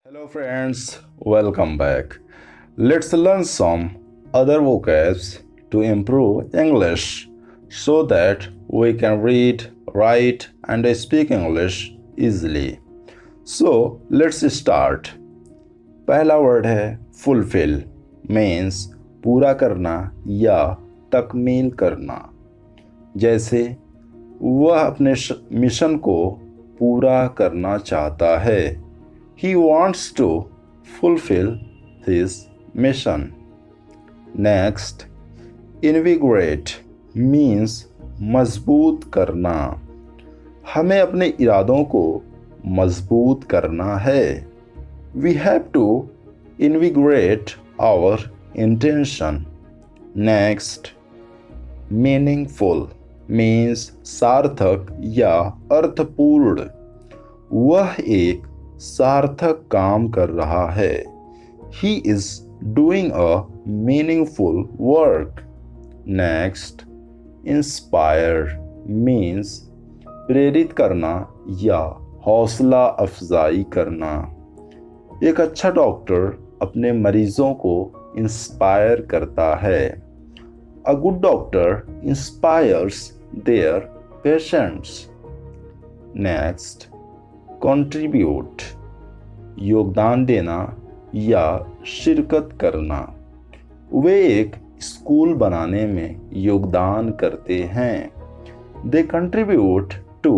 Hello friends, welcome back. Let's learn some other vocabs to improve English so that we can read, write and speak English easily. So let's start. पहला word है fulfill means पूरा करना या तकमील करना। जैसे वह अपने मिशन को पूरा करना चाहता है। He wants to fulfill his mission. Next, invigorate means मजबूत करना। हमें अपने इरादों को मजबूत करना है। We have to invigorate our intention. Next, meaningful means सार्थक या अर्थपूर्ण। वह एक सार्थक काम कर रहा है। He is doing a meaningful work. Next, inspire means प्रेरित करना या हौसला अफजाई करना। एक अच्छा डॉक्टर अपने मरीजों को इंस्पायर करता है। A good doctor inspires their patients. Next, contribute योगदान देना या शिरकत करना। वे एक स्कूल बनाने में योगदान करते हैं। They contribute to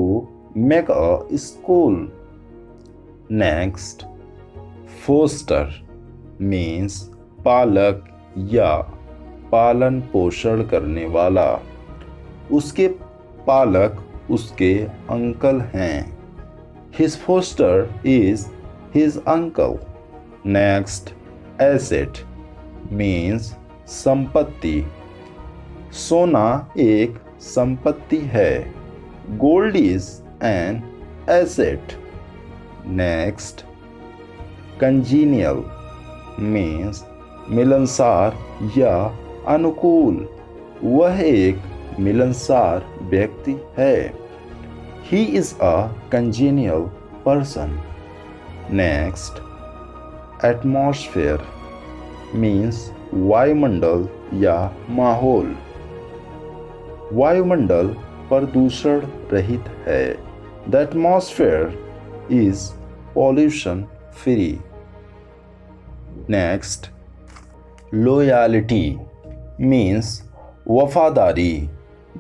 make a school. Next, foster means पालक या पालन पोषण करने वाला। उसके पालक उसके अंकल हैं। His foster is his uncle. Next, asset means संपत्ति। सोना एक संपत्ति है। Gold is an asset. Next, congenial means मिलनसार या अनुकूल। वह एक मिलनसार व्यक्ति है। He is a congenial person. Next, atmosphere means वायुमंडल या माहौल। वायुमंडल प्रदूषण रहित है। The atmosphere is pollution free. Next, loyalty means वफादारी।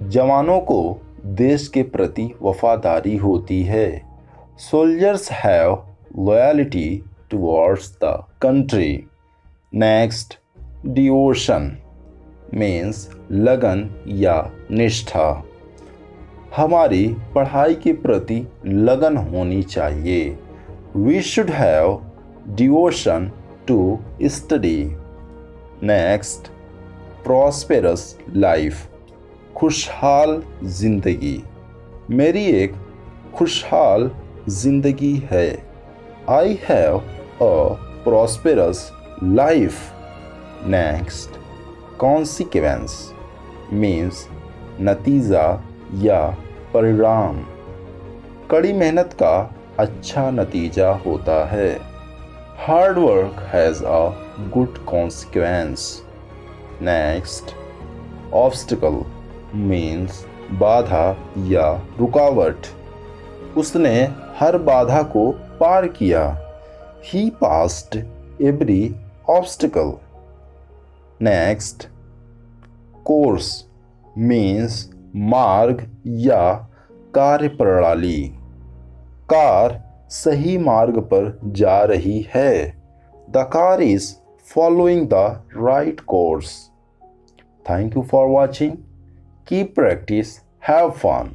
जवानों को देश के प्रति वफादारी होती है। Soldiers have loyalty towards the country. Next, devotion means लगन या निष्ठा। हमारी पढ़ाई के प्रति लगन होनी चाहिए। We should have devotion to study. Next, prosperous life खुशहाल जिंदगी। मेरी एक खुशहाल जिंदगी है। I have a prosperous life. Next, consequence means नतीजा या परिणाम। कड़ी मेहनत का अच्छा नतीजा होता है। Hard work has a good consequence. Next, obstacle means बाधा या रुकावट। उसने हर बाधा को पार किया। He passed every obstacle. Next, course means मार्ग या कार्यप्रणाली। कार सही मार्ग पर जा रही है। The car is following the right course. Thank you for watching. Keep practice. Have fun.